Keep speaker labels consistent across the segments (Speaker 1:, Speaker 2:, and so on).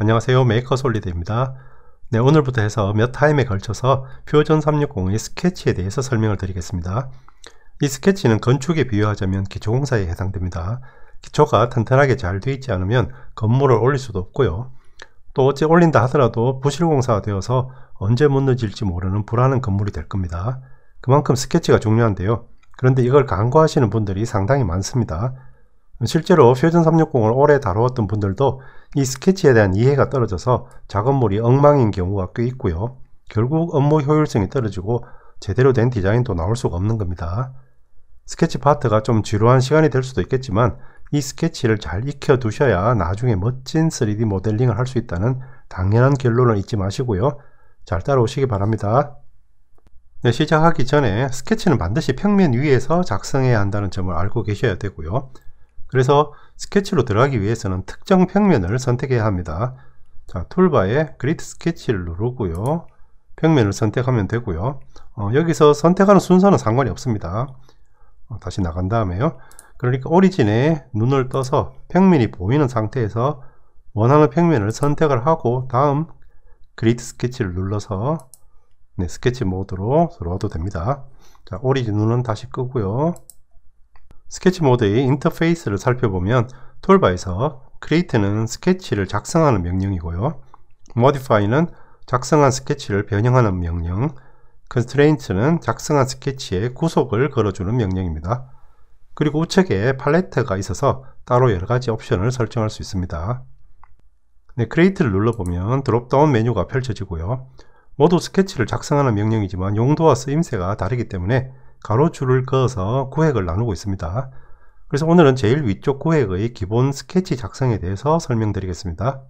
Speaker 1: 안녕하세요, 메이커솔리드입니다. 네, 오늘부터 해서 몇 타임에 걸쳐서 퓨전 360의 스케치에 대해서 설명을 드리겠습니다. 이 스케치는 건축에 비유하자면 기초공사에 해당됩니다. 기초가 튼튼하게 잘 되어 있지 않으면 건물을 올릴 수도 없고요. 또 어째 올린다 하더라도 부실공사가 되어서 언제 무너질지 모르는 불안한 건물이 될 겁니다. 그만큼 스케치가 중요한데요. 그런데 이걸 간과하시는 분들이 상당히 많습니다. 실제로 퓨전 360을 오래 다루었던 분들도 이 스케치에 대한 이해가 떨어져서 작업물이 엉망인 경우가 꽤 있고요. 결국 업무 효율성이 떨어지고 제대로 된 디자인도 나올 수가 없는 겁니다. 스케치 파트가 좀 지루한 시간이 될 수도 있겠지만 이 스케치를 잘 익혀 두셔야 나중에 멋진 3D 모델링을 할 수 있다는 당연한 결론을 잊지 마시고요. 잘 따라오시기 바랍니다. 네, 시작하기 전에 스케치는 반드시 평면 위에서 작성해야 한다는 점을 알고 계셔야 되고요. 그래서 스케치로 들어가기 위해서는 특정 평면을 선택해야 합니다. 자, 툴바에 그리드 스케치를 누르고요. 평면을 선택하면 되고요. 여기서 선택하는 순서는 상관이 없습니다. 다시 나간 다음에요. 그러니까 오리진에 눈을 떠서 평면이 보이는 상태에서 원하는 평면을 선택을 하고 다음 그리드 스케치를 눌러서 스케치 모드로 들어와도 됩니다. 자, 오리진 눈은 다시 끄고요. 스케치 모드의 인터페이스를 살펴보면 툴바에서 create는 스케치를 작성하는 명령이고요. modify는 작성한 스케치를 변형하는 명령, constraint는 작성한 스케치에 구속을 걸어주는 명령입니다. 그리고 우측에 팔레트가 있어서 따로 여러가지 옵션을 설정할 수 있습니다. 네, create를 눌러보면 드롭다운 메뉴가 펼쳐지고요. 모두 스케치를 작성하는 명령이지만 용도와 쓰임새가 다르기 때문에 가로줄을 그어서 구획을 나누고 있습니다. 그래서 오늘은 제일 위쪽 구획의 기본 스케치 작성에 대해서 설명드리겠습니다.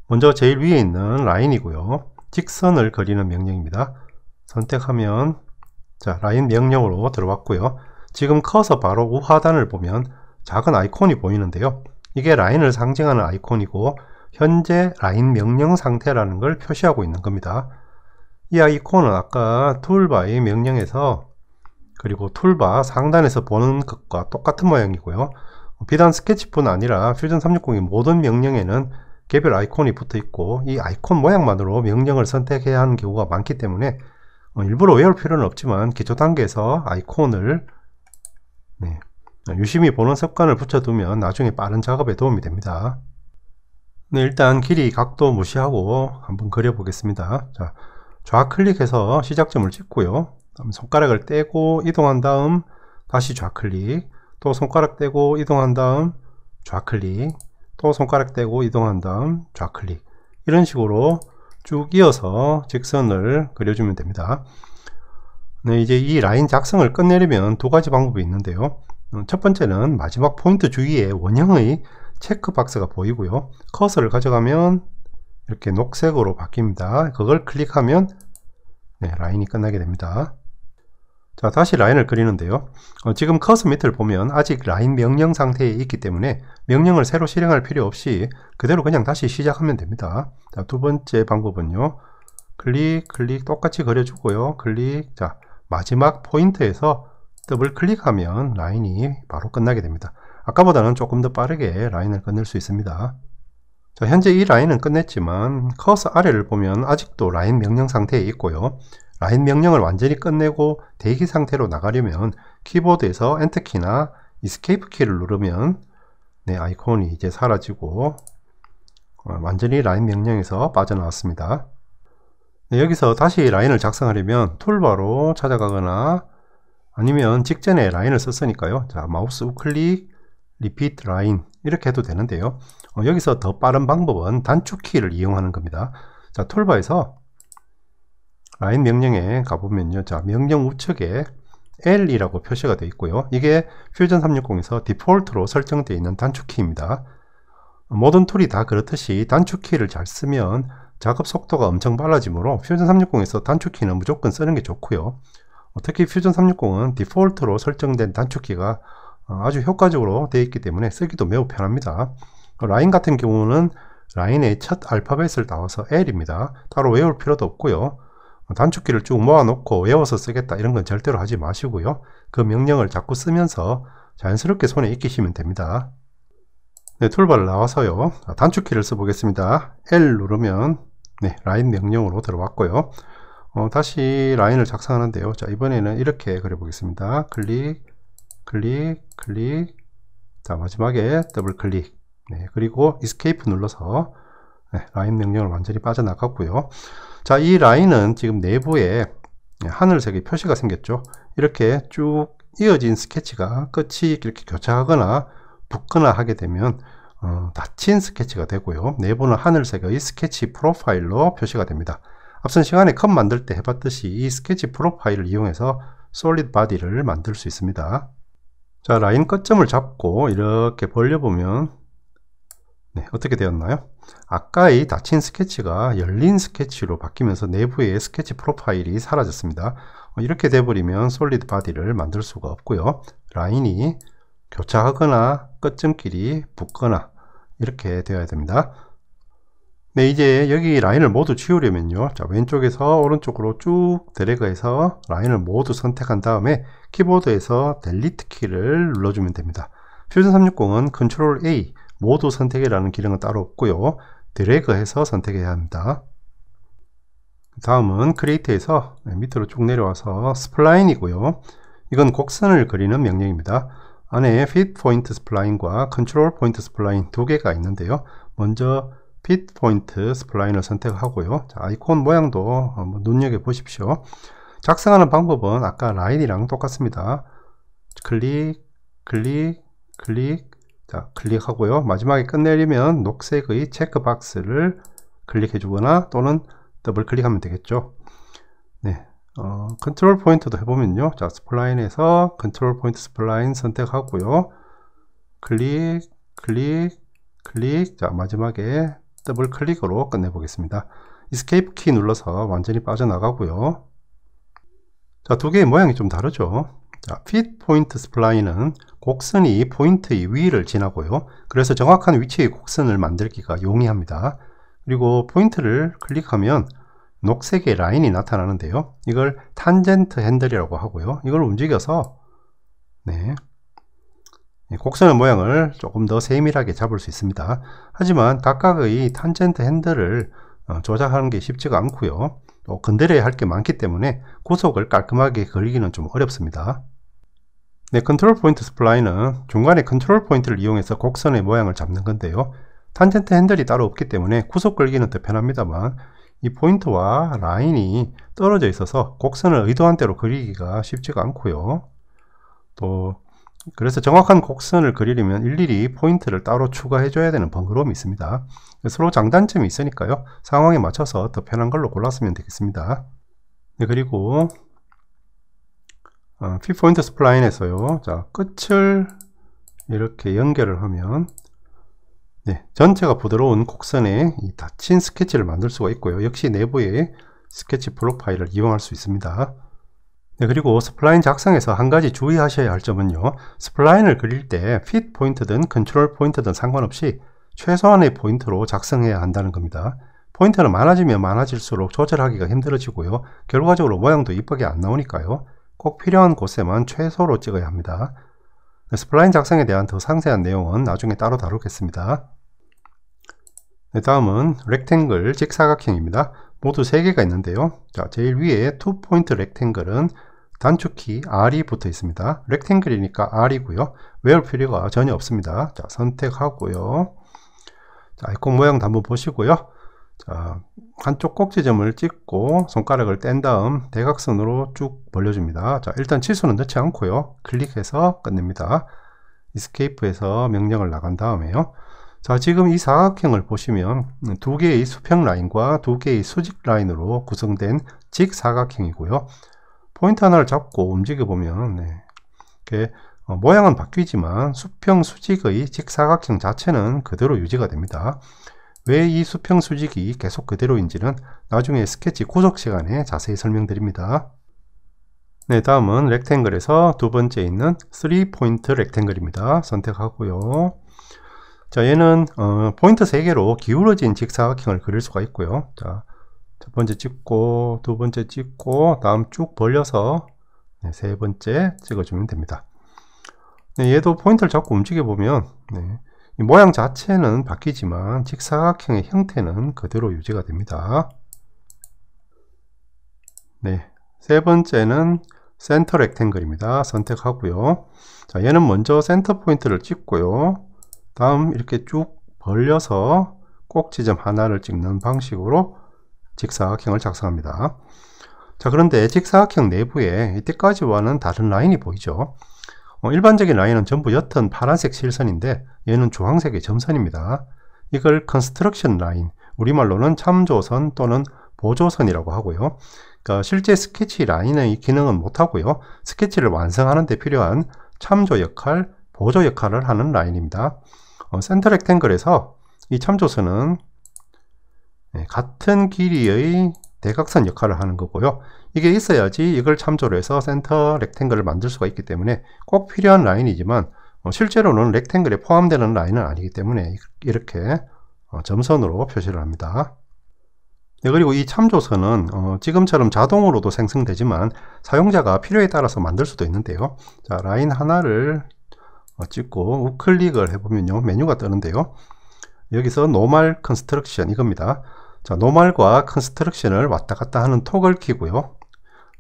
Speaker 1: 먼저 제일 위에 있는 라인이고요. 직선을 그리는 명령입니다. 선택하면 자, 라인 명령으로 들어왔고요. 지금 커서 바로 우하단을 보면 작은 아이콘이 보이는데요. 이게 라인을 상징하는 아이콘이고 현재 라인 명령 상태라는 걸 표시하고 있는 겁니다. 이 아이콘은 아까 툴바의 명령에서 그리고 툴바 상단에서 보는 것과 똑같은 모양이고요. 비단 스케치뿐 아니라 퓨전 360의 모든 명령에는 개별 아이콘이 붙어 있고 이 아이콘 모양만으로 명령을 선택해야 하는 경우가 많기 때문에 일부러 외울 필요는 없지만 기초 단계에서 아이콘을 유심히 보는 습관을 붙여두면 나중에 빠른 작업에 도움이 됩니다. 일단 길이 각도 무시하고 한번 그려보겠습니다. 자, 좌클릭해서 시작점을 찍고요. 손가락을 떼고 이동한 다음 다시 좌클릭, 또 손가락 떼고 이동한 다음 좌클릭, 또 손가락 떼고 이동한 다음 좌클릭, 이런 식으로 쭉 이어서 직선을 그려주면 됩니다. 네, 이제 이 라인 작성을 끝내려면 두 가지 방법이 있는데요. 첫 번째는 마지막 포인트 주위에 원형의 체크 박스가 보이고요. 커서를 가져가면 이렇게 녹색으로 바뀝니다. 그걸 클릭하면 라인이 끝나게 됩니다. 자, 다시 라인을 그리는데요. 지금 커서 밑을 보면 아직 라인 명령 상태에 있기 때문에 명령을 새로 실행할 필요 없이 그대로 그냥 다시 시작하면 됩니다. 자, 두 번째 방법은요. 클릭, 클릭 똑같이 그려주고요. 클릭, 자, 마지막 포인트에서 더블 클릭하면 라인이 바로 끝나게 됩니다. 아까보다는 조금 더 빠르게 라인을 끝낼 수 있습니다. 자, 현재 이 라인은 끝냈지만 커서 아래를 보면 아직도 라인 명령 상태에 있고요. 라인 명령을 완전히 끝내고 대기 상태로 나가려면 키보드에서 엔터키나 이스케이프 키를 누르면 아이콘이 이제 사라지고 완전히 라인 명령에서 빠져나왔습니다. 여기서 다시 라인을 작성하려면 툴바로 찾아가거나 아니면 직전에 라인을 썼으니까요. 자, 마우스 우클릭, 리피트 라인 이렇게 해도 되는데요. 여기서 더 빠른 방법은 단축키를 이용하는 겁니다. 자, 툴바에서 라인 명령에 가보면요. 자, 명령 우측에 L이라고 표시가 되어 있고요. 이게 퓨전 360에서 디폴트로 설정되어 있는 단축키입니다. 모든 툴이 다 그렇듯이 단축키를 잘 쓰면 작업 속도가 엄청 빨라지므로 퓨전 360에서 단축키는 무조건 쓰는 게 좋고요. 특히 퓨전 360은 디폴트로 설정된 단축키가 아주 효과적으로 되어 있기 때문에 쓰기도 매우 편합니다. 라인 같은 경우는 라인의 첫 알파벳을 따와서 L입니다. 따로 외울 필요도 없고요. 단축키를 쭉 모아놓고 외워서 쓰겠다 이런 건 절대로 하지 마시고요. 그 명령을 자꾸 쓰면서 자연스럽게 손에 익히시면 됩니다. 네, 툴바를 나와서요. 단축키를 써보겠습니다. L 누르면 네, 라인 명령으로 들어왔고요. 다시 라인을 작성하는데요. 자, 이번에는 이렇게 그려보겠습니다. 클릭, 클릭, 클릭. 자, 마지막에 더블 클릭. 네, 그리고 Escape 눌러서 네, 라인 명령을 완전히 빠져나갔고요. 자, 이 라인은 지금 내부에 하늘색의 표시가 생겼죠. 이렇게 쭉 이어진 스케치가 끝이 이렇게 교차하거나 붙거나 하게 되면 닫힌 스케치가 되고요. 내부는 하늘색의 스케치 프로파일로 표시가 됩니다. 앞선 시간에 컷 만들 때 해봤듯이 이 스케치 프로파일을 이용해서 솔리드 바디를 만들 수 있습니다. 자, 라인 끝점을 잡고 이렇게 벌려보면 네, 어떻게 되었나요? 아까의 닫힌 스케치가 열린 스케치로 바뀌면서 내부의 스케치 프로파일이 사라졌습니다. 이렇게 돼버리면 솔리드 바디를 만들 수가 없고요. 라인이 교차하거나 끝점끼리 붙거나 이렇게 되어야 됩니다. 네, 이제 여기 라인을 모두 지우려면요. 자, 왼쪽에서 오른쪽으로 쭉 드래그해서 라인을 모두 선택한 다음에 키보드에서 델리트 키를 눌러주면 됩니다. 퓨전 360은 컨트롤 A 모두 선택이라는 기능은 따로 없고요. 드래그해서 선택해야 합니다. 다음은 크리에이트에서 밑으로 쭉 내려와서 스플라인이고요. 이건 곡선을 그리는 명령입니다. 안에 Fit Point Spline과 Control Point Spline 두 개가 있는데요. 먼저 Fit Point Spline을 선택하고요. 자, 아이콘 모양도 한번 눈여겨 보십시오. 작성하는 방법은 아까 라인이랑 똑같습니다. 클릭, 클릭, 클릭. 자, 클릭하고요. 마지막에 끝내려면 녹색의 체크박스를 클릭해 주거나 또는 더블 클릭하면 되겠죠. 네. 컨트롤 포인트도 해보면요. 자, 스플라인에서 컨트롤 포인트 스플라인 선택하고요. 클릭, 클릭, 클릭. 자, 마지막에 더블 클릭으로 끝내보겠습니다. Escape 키 눌러서 완전히 빠져나가고요. 자, 두 개의 모양이 좀 다르죠. 자, Fit Point Spline은 곡선이 포인트의 위를 지나고요. 그래서 정확한 위치의 곡선을 만들기가 용이합니다. 그리고 포인트를 클릭하면 녹색의 라인이 나타나는데요. 이걸 탄젠트 핸들이라고 하고요. 이걸 움직여서 네, 곡선의 모양을 조금 더 세밀하게 잡을 수 있습니다. 하지만 각각의 탄젠트 핸들을 조작하는 게 쉽지가 않고요. 또 건드려야 할 게 많기 때문에 구속을 깔끔하게 그리기는 좀 어렵습니다. 네, 컨트롤 포인트 스플라인은 중간에 컨트롤 포인트를 이용해서 곡선의 모양을 잡는 건데요. 탄젠트 핸들이 따로 없기 때문에 구속 걸기는 더 편합니다만 이 포인트와 라인이 떨어져 있어서 곡선을 의도한 대로 그리기가 쉽지가 않고요. 또 그래서 정확한 곡선을 그리려면 일일이 포인트를 따로 추가해 줘야 되는 번거로움이 있습니다. 서로 장단점이 있으니까요. 상황에 맞춰서 더 편한 걸로 골랐으면 되겠습니다. 네, 그리고 Fit Point Spline에서요. 자, 끝을 이렇게 연결을 하면 네, 전체가 부드러운 곡선에 이 닫힌 스케치를 만들 수가 있고요. 역시 내부에 스케치 프로파일을 이용할 수 있습니다. 네, 그리고 스플라인 작성에서 한 가지 주의하셔야 할 점은요. 스플라인을 그릴 때 핏 포인트든 컨트롤 포인트든 상관없이 최소한의 포인트로 작성해야 한다는 겁니다. 포인트는 많아지면 많아질수록 조절하기가 힘들어지고요. 결과적으로 모양도 이쁘게 안 나오니까요. 꼭 필요한 곳에만 최소로 찍어야 합니다. 네, 스플라인 작성에 대한 더 상세한 내용은 나중에 따로 다루겠습니다. 네, 다음은 렉탱글 직사각형입니다. 모두 3개가 있는데요. 자, 제일 위에 투 포인트 렉탱글은 단축키 R이 붙어 있습니다. 렉탱글이니까 R이고요. 외울 필요가 전혀 없습니다. 자, 선택하고요. 자, 아이콘 모양도 한번 보시고요. 자, 한쪽 꼭지점을 찍고 손가락을 뗀 다음 대각선으로 쭉 벌려줍니다. 자, 일단 치수는 넣지 않고요. 클릭해서 끝냅니다. Escape에서 명령을 나간 다음에요. 자, 지금 이 사각형을 보시면 두 개의 수평 라인과 두 개의 수직 라인으로 구성된 직사각형이고요. 포인트 하나를 잡고 움직여 보면 네, 이렇게 모양은 바뀌지만 수평 수직의 직사각형 자체는 그대로 유지가 됩니다. 왜 이 수평 수직이 계속 그대로인지는 나중에 스케치 구속 시간에 자세히 설명드립니다. 네, 다음은 렉탱글에서 두 번째 있는 3포인트 렉탱글입니다. 선택하고요. 자, 얘는 포인트 3개로 기울어진 직사각형을 그릴 수가 있고요. 자, 첫 번째 찍고 두 번째 찍고 다음 쭉 벌려서 네, 세 번째 찍어주면 됩니다. 네, 얘도 포인트를 잡고 움직여 보면 네, 이 모양 자체는 바뀌지만 직사각형의 형태는 그대로 유지가 됩니다. 네, 세 번째는 센터 렉탱글입니다. 선택하고요. 자, 얘는 먼저 센터 포인트를 찍고요. 다음 이렇게 쭉 벌려서 꼭지점 하나를 찍는 방식으로 직사각형을 작성합니다. 자, 그런데 직사각형 내부에 이때까지와는 다른 라인이 보이죠. 일반적인 라인은 전부 옅은 파란색 실선인데 얘는 주황색의 점선입니다. 이걸 컨스트럭션 라인, 우리말로는 참조선 또는 보조선이라고 하고요. 그러니까 실제 스케치 라인의 기능은 못하고요. 스케치를 완성하는 데 필요한 참조 역할, 보조 역할을 하는 라인입니다. 센터 렉탱글에서 이 참조선은 같은 길이의 대각선 역할을 하는 거고요. 이게 있어야지 이걸 참조로 해서 센터 렉탱글을 만들 수가 있기 때문에 꼭 필요한 라인이지만 실제로는 렉탱글에 포함되는 라인은 아니기 때문에 이렇게 점선으로 표시를 합니다. 네, 그리고 이 참조선은 지금처럼 자동으로도 생성되지만 사용자가 필요에 따라서 만들 수도 있는데요. 자, 라인 하나를 찍고 우클릭을 해보면요, 메뉴가 뜨는데요. 여기서 노멀 컨스트럭션 이겁니다. 자, 노멀과 컨스트럭션을 왔다 갔다 하는 토글 키고요.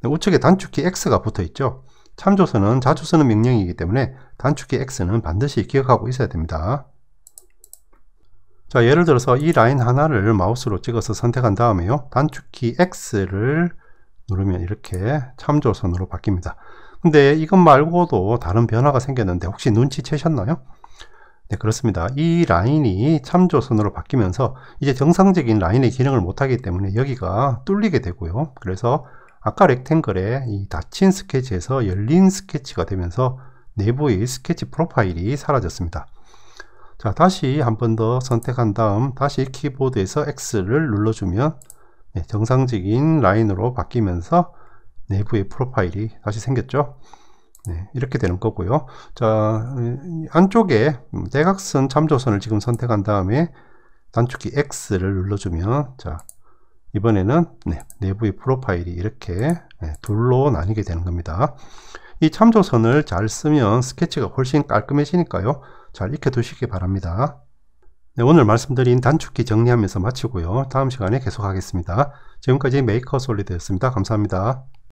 Speaker 1: 네, 우측에 단축키 X가 붙어 있죠. 참조선은 자주 쓰는 명령이기 때문에 단축키 X는 반드시 기억하고 있어야 됩니다. 자, 예를 들어서 이 라인 하나를 마우스로 찍어서 선택한 다음에요, 단축키 X를 누르면 이렇게 참조선으로 바뀝니다. 근데 이것 말고도 다른 변화가 생겼는데 혹시 눈치채셨나요? 네, 그렇습니다. 이 라인이 참조선으로 바뀌면서 이제 정상적인 라인의 기능을 못하기 때문에 여기가 뚫리게 되고요. 그래서 아까 렉탱글의 이 닫힌 스케치에서 열린 스케치가 되면서 내부의 스케치 프로파일이 사라졌습니다. 자, 다시 한 번 더 선택한 다음 다시 키보드에서 X를 눌러주면 정상적인 라인으로 바뀌면서 내부의 프로파일이 다시 생겼죠. 네, 이렇게 되는 거고요. 자, 안쪽에 대각선 참조선을 지금 선택한 다음에 단축키 X를 눌러주면, 자, 이번에는 내부의 프로파일이 이렇게 둘로 나뉘게 되는 겁니다. 이 참조선을 잘 쓰면 스케치가 훨씬 깔끔해지니까요, 잘 익혀두시기 바랍니다. 네, 오늘 말씀드린 단축키 정리하면서 마치고요. 다음 시간에 계속하겠습니다. 지금까지 메이커 솔리드였습니다. 감사합니다.